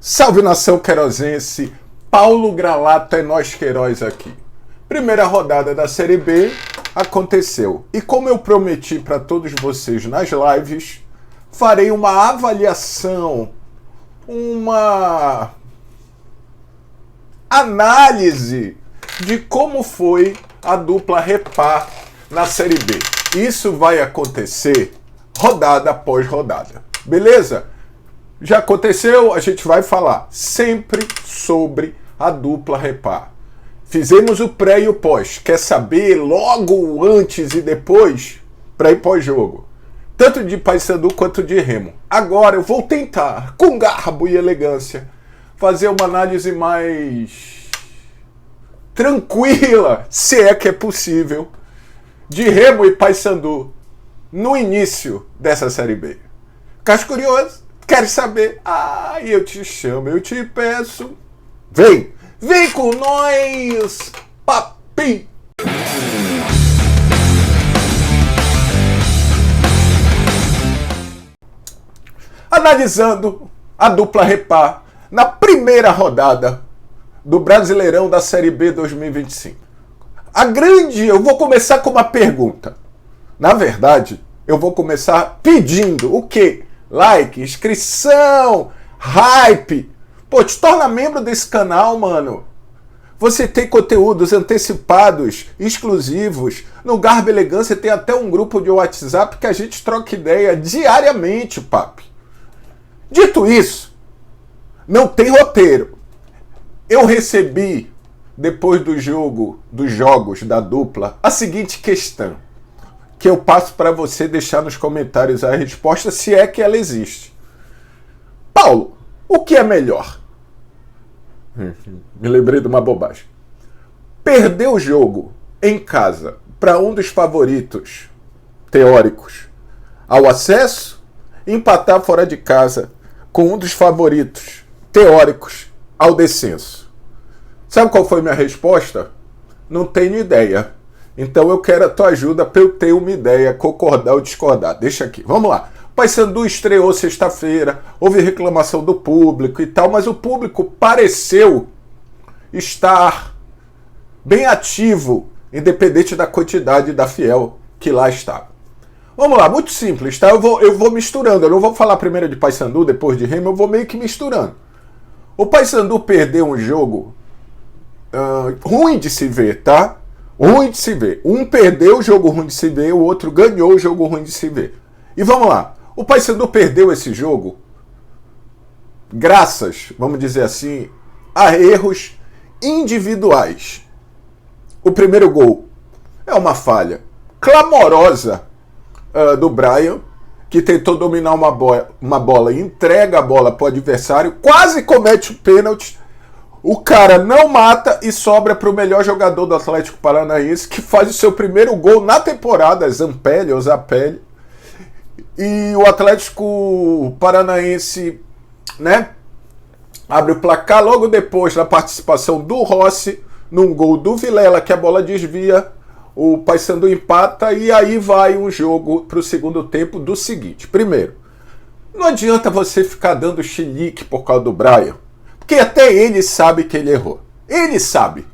Salve nação querosense, Paulo Gralato é nós Queiroz aqui. Primeira rodada da Série B aconteceu. E como eu prometi para todos vocês nas lives, farei uma avaliação, uma análise de como foi a dupla Repá na Série B. Isso vai acontecer rodada após rodada, beleza? Já aconteceu, a gente vai falar sempre sobre a dupla Repá. Fizemos o pré e o pós. Quer saber logo antes e depois? Pré e pós-jogo. Tanto de Paysandu quanto de Remo. Agora eu vou tentar, com garbo e elegância, fazer uma análise mais tranquila, se é que é possível, de Remo e Paysandu no início dessa Série B. Ficaste curioso? Quer saber? Ah, eu te chamo, eu te peço. Vem! Vem com nós, papi! Analisando a dupla Repá na primeira rodada do Brasileirão da Série B 2025. Eu vou começar com uma pergunta. Na verdade, eu vou começar pedindo o quê? Like, inscrição, hype. Pô, te torna membro desse canal, mano. Você tem conteúdos antecipados, exclusivos. No Garbo Elegância tem até um grupo de WhatsApp que a gente troca ideia diariamente, papi. Dito isso, não tem roteiro. Eu recebi, depois dos jogos da dupla, a seguinte questão, que eu passo para você deixar nos comentários a resposta, se é que ela existe. Paulo, o que é melhor? Me lembrei de uma bobagem. Perder o jogo em casa para um dos favoritos teóricos ao acesso, empatar fora de casa com um dos favoritos teóricos ao descenso. Sabe qual foi minha resposta? Não tenho ideia. Então eu quero a tua ajuda para eu ter uma ideia, concordar ou discordar. Deixa aqui, vamos lá. Paysandu estreou sexta-feira, houve reclamação do público e tal, mas o público pareceu estar bem ativo, independente da quantidade da fiel que lá estava. Vamos lá, muito simples, tá? Eu vou misturando, eu não vou falar primeiro de Paysandu, depois de Remo, eu vou meio que misturando. O Paysandu perdeu um jogo ruim de se ver, tá? Ruim de se ver. Um perdeu o jogo ruim de se ver, o outro ganhou o jogo ruim de se ver. E vamos lá. O Paysandu perdeu esse jogo graças, vamos dizer assim, a erros individuais. O primeiro gol é uma falha clamorosa do Brian, que tentou dominar uma bola e entrega a bola para o adversário, quase comete o pênalti. O cara não mata e sobra para o melhor jogador do Atlético Paranaense, que faz o seu primeiro gol na temporada, Zampelli ou Zapelli. E o Atlético Paranaense, né, abre o placar logo depois da participação do Rossi, num gol do Vilela, que a bola desvia, o Paysandu empata e aí vai um jogo para o segundo tempo do seguinte. Primeiro, não adianta você ficar dando chilique por causa do Brian, porque até ele sabe que ele errou. Ele sabe.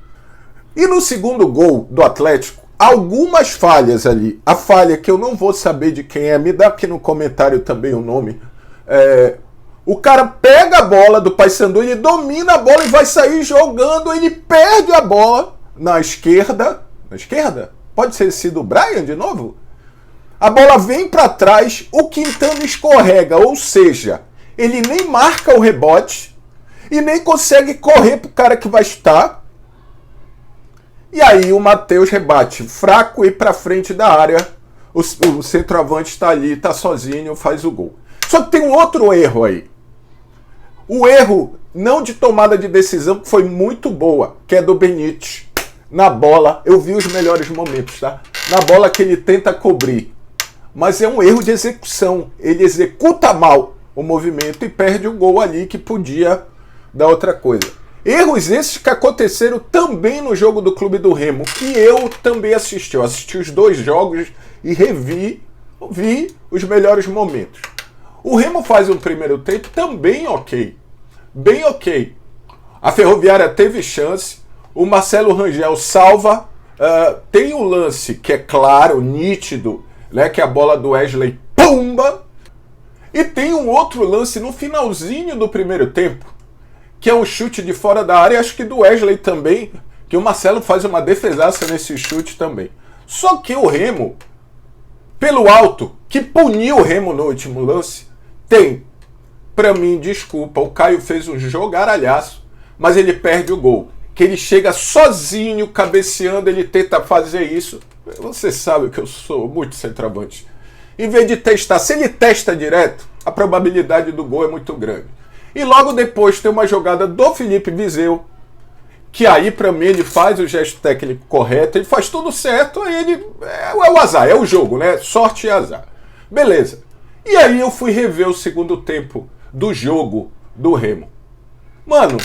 E no segundo gol do Atlético, algumas falhas ali. A falha que eu não vou saber de quem é, me dá aqui no comentário também o nome. O cara pega a bola do Paysandu, ele domina a bola e vai sair jogando, ele perde a bola na esquerda. Na esquerda? Pode ter sido o Brian de novo? A bola vem para trás, o Quintana escorrega, ou seja, ele nem marca o rebote e nem consegue correr pro cara que vai estar. E aí o Matheus rebate fraco e para frente da área. O centroavante está ali, está sozinho, faz o gol. Só que tem um outro erro aí. O erro não de tomada de decisão, que foi muito boa, que é do Benítez. Na bola, eu vi os melhores momentos, tá? Na bola que ele tenta cobrir. Mas é um erro de execução. Ele executa mal o movimento e perde o gol ali que podia dar outra coisa. Erros esses que aconteceram também no jogo do Clube do Remo, que eu também assisti. Eu assisti os dois jogos e vi os melhores momentos. O Remo faz um primeiro tempo também ok. bem ok. A Ferroviária teve chance, o Marcelo Rangel salva, tem um lance que é claro, nítido, né, que é a bola do Wesley, pumba! E tem um outro lance no finalzinho do primeiro tempo, que é um chute de fora da área, acho que do Wesley também, que o Marcelo faz uma defesaça nesse chute também. Só que o Remo, pelo alto, que puniu o Remo no último lance, tem, pra mim, desculpa, o Caio fez um jogaralhaço, mas ele perde o gol. Que ele chega sozinho, cabeceando, ele tenta fazer isso. Você sabe que eu sou muito centroavante. Em vez de testar, se ele testa direto, a probabilidade do gol é muito grande. E logo depois tem uma jogada do Felipe Viseu, que aí pra mim ele faz o gesto técnico correto, ele faz tudo certo, aí ele é o azar, é o jogo, né? Sorte e azar. Beleza. E aí eu fui rever o segundo tempo do jogo do Remo. Mano,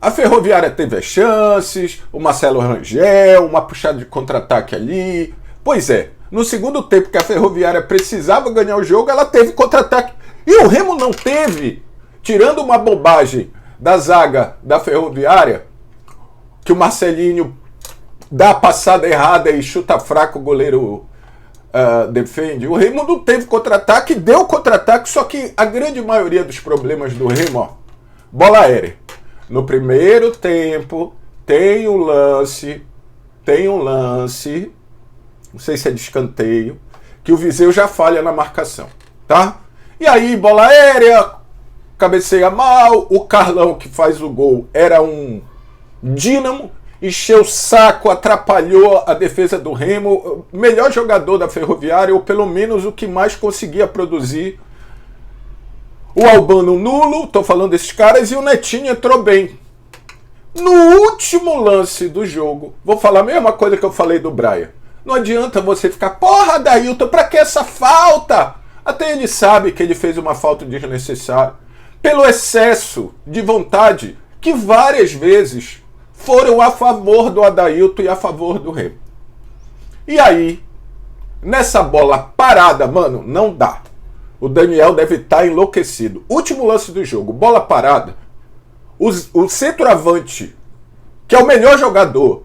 a Ferroviária teve as chances, o Marcelo Rangel, uma puxada de contra-ataque ali. Pois é, no segundo tempo que a Ferroviária precisava ganhar o jogo, ela teve contra-ataque. E o Remo não teve, tirando uma bobagem da zaga da Ferroviária, que o Marcelinho dá a passada errada e chuta fraco, o goleiro defende. O Remo não teve contra-ataque, deu contra-ataque, só que a grande maioria dos problemas do Remo, ó, bola aérea. No primeiro tempo, tem um lance, não sei se é de escanteio, que o Viseu já falha na marcação, tá? E aí, bola aérea, cabeceia mal, o Carlão, que faz o gol, era um dínamo, encheu o saco, atrapalhou a defesa do Remo, melhor jogador da Ferroviária, ou pelo menos o que mais conseguia produzir. O Albano nulo, tô falando desses caras, e o Netinho entrou bem. No último lance do jogo, vou falar a mesma coisa que eu falei do Brian. Não adianta você ficar, porra, Dailton, pra que essa falta? Até ele sabe que ele fez uma falta desnecessária. Pelo excesso de vontade, que várias vezes foram a favor do Adailton e a favor do Remo. E aí, nessa bola parada, mano, não dá. O Daniel deve estar enlouquecido. Último lance do jogo, bola parada. O centroavante, que é o melhor jogador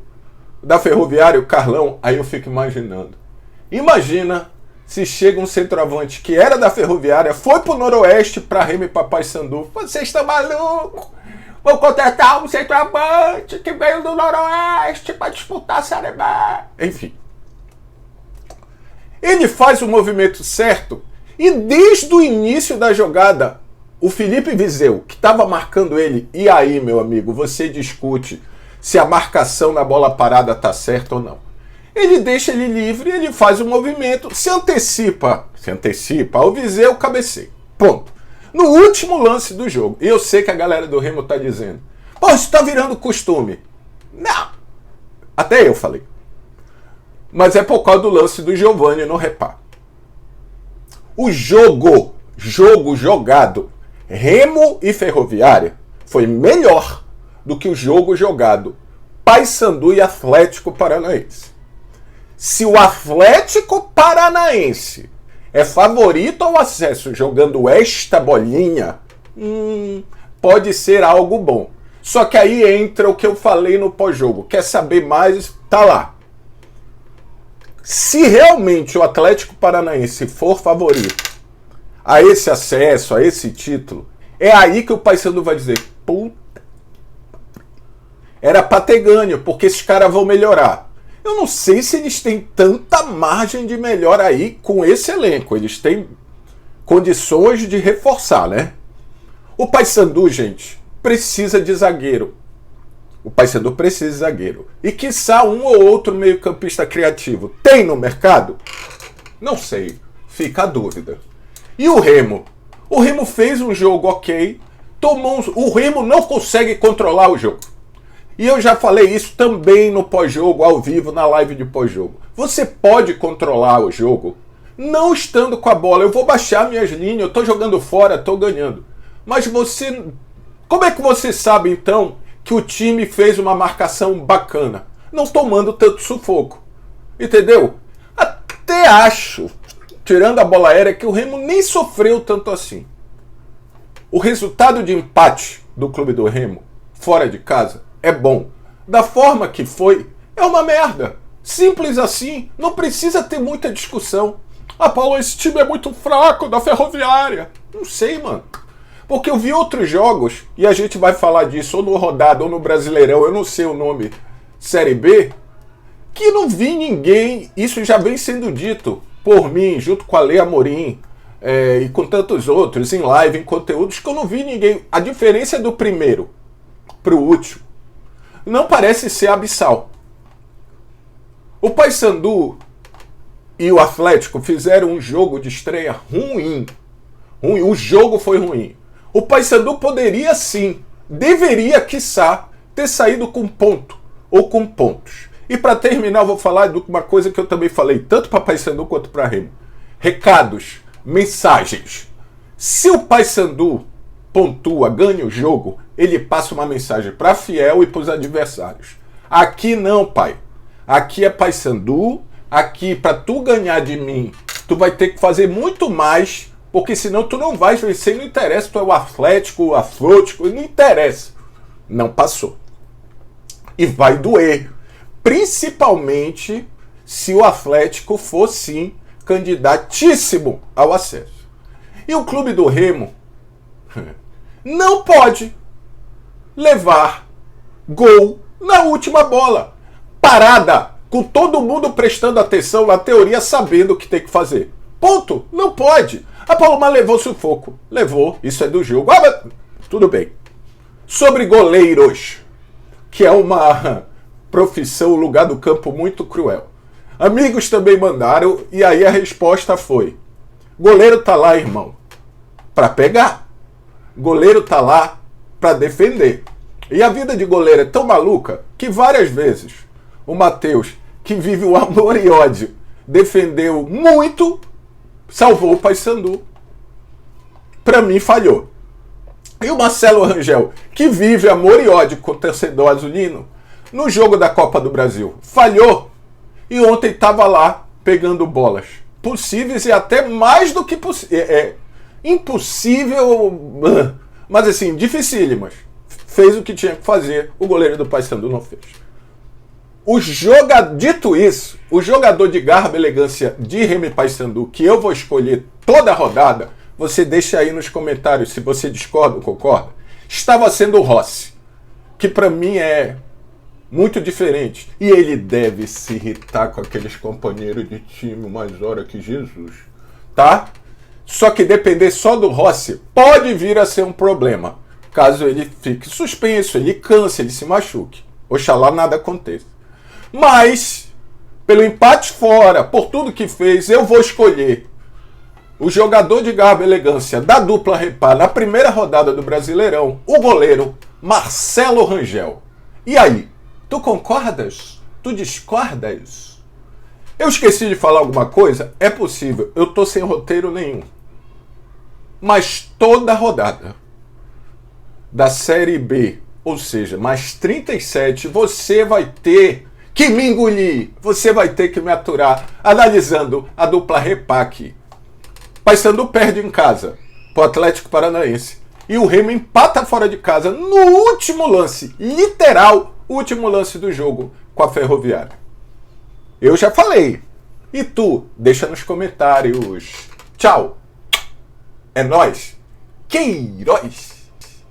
da Ferroviária, o Carlão, aí eu fico imaginando. Imagina se chega um centroavante que era da Ferroviária, foi pro Noroeste pra Remo e pra Paysandu. Vocês estão malucos? Vou contratar um centroavante que veio do Noroeste pra disputar a Série B. Enfim. Ele faz o movimento certo. E desde o início da jogada, o Felipe Viseu, que estava marcando ele, e aí, meu amigo, você discute se a marcação na bola parada está certa ou não. Ele deixa ele livre, ele faz o movimento, se antecipa, o Viseu cabeceia. Ponto. No último lance do jogo, e eu sei que a galera do Remo está dizendo, pô, isso está virando costume. Não. Até eu falei. Mas é por causa do lance do Giovani no repá. O jogo jogado, Remo e Ferroviária, foi melhor do que o jogo jogado Paysandu e Atlético Paranaense. Se o Atlético Paranaense é favorito ao acesso jogando esta bolinha, pode ser algo bom. Só que aí entra o que eu falei no pós-jogo. Quer saber mais? Tá lá. Se realmente o Atlético Paranaense for favorito a esse acesso, a esse título, é aí que o Paysandu vai dizer, puta, era pra ter ganho, porque esses caras vão melhorar. Eu não sei se eles têm tanta margem de melhora aí com esse elenco. Eles têm condições de reforçar, né? O Paysandu, gente, precisa de zagueiro. O Paysandu precisa de zagueiro. E quiçá um ou outro meio-campista criativo. Tem no mercado? Não sei. Fica a dúvida. E o Remo? O Remo fez um jogo ok. O Remo não consegue controlar o jogo. E eu já falei isso também no pós-jogo, ao vivo, na live de pós-jogo. Você pode controlar o jogo não estando com a bola. Eu vou baixar minhas linhas, eu estou jogando fora, estou ganhando. Mas você... Como é que você sabe, então, que o time fez uma marcação bacana? Não tomando tanto sufoco. Entendeu? Até acho, tirando a bola aérea, que o Remo nem sofreu tanto assim. O resultado de empate do Clube do Remo, fora de casa, é bom. Da forma que foi, é uma merda. Simples assim, não precisa ter muita discussão. Ah, Paulo, esse time é muito fraco da Ferroviária. Não sei, mano. Porque eu vi outros jogos, e a gente vai falar disso ou no Rodada ou no Brasileirão, eu não sei o nome, Série B, que não vi ninguém, isso já vem sendo dito por mim, junto com a Lei Amorim, e com tantos outros, em live, em conteúdos, que eu não vi ninguém. A diferença do primeiro pro último não parece ser abissal. O Paysandu e o Atlético fizeram um jogo de estreia ruim. O jogo foi ruim. O Paysandu poderia sim, deveria, quiçá, ter saído com ponto ou com pontos. E para terminar, eu vou falar de uma coisa que eu também falei, tanto para Paysandu quanto para Remo. Recados, mensagens. Se o Paysandu pontua, ganha o jogo, ele passa uma mensagem para fiel e para os adversários. Aqui não, pai. Aqui é Paysandu. Aqui, para tu ganhar de mim, tu vai ter que fazer muito mais, porque senão tu não vai vencer. Não interessa, tu é o Atlético, o Afrótico, não interessa. Não passou. E vai doer. Principalmente se o Atlético for, sim, candidatíssimo ao acesso. E o Clube do Remo não pode levar gol na última bola. Parada, com todo mundo prestando atenção na teoria, sabendo o que tem que fazer. Ponto. Não pode. A Paloma levou sufoco. Levou. Isso é do jogo. Ah, mas tudo bem. Sobre goleiros, que é uma profissão, lugar do campo muito cruel. Amigos também mandaram, e aí a resposta foi: goleiro tá lá, irmão, para pegar. Goleiro tá lá para defender. E a vida de goleiro é tão maluca que várias vezes o Matheus, que vive o amor e ódio, defendeu muito, salvou o Paysandu. Para mim, falhou. E o Marcelo Rangel, que vive amor e ódio com o torcedor azulino, no jogo da Copa do Brasil, falhou. E ontem estava lá pegando bolas possíveis e até mais do que impossível, mas assim, dificílimas. Fez o que tinha que fazer, o goleiro do Paysandu não fez. Dito isso, o jogador de garra e elegância de Remo e Paysandu, que eu vou escolher toda a rodada, você deixa aí nos comentários se você discorda ou concorda, estava sendo o Rossi, que para mim é muito diferente. E ele deve se irritar com aqueles companheiros de time mais hora que Jesus, tá? Só que depender só do Rossi pode vir a ser um problema, caso ele fique suspenso, ele canse, ele se machuque. Oxalá nada aconteça. Mas, pelo empate fora, por tudo que fez, eu vou escolher o jogador de garra e elegância da dupla Repá na primeira rodada do Brasileirão, o goleiro Marcelo Rangel. E aí, tu concordas? Tu discordas? Eu esqueci de falar alguma coisa? É possível, eu tô sem roteiro nenhum. Mas toda rodada da Série B, ou seja, mais 37, você vai ter que me engolir, você vai ter que me aturar, analisando a dupla Repá aqui. Paysandu perde em casa pro Atlético Paranaense e o Remo empata fora de casa no último lance, literal, último lance do jogo com a Ferroviária. Eu já falei. E tu? Deixa nos comentários. Tchau. É nóis. Queiroz.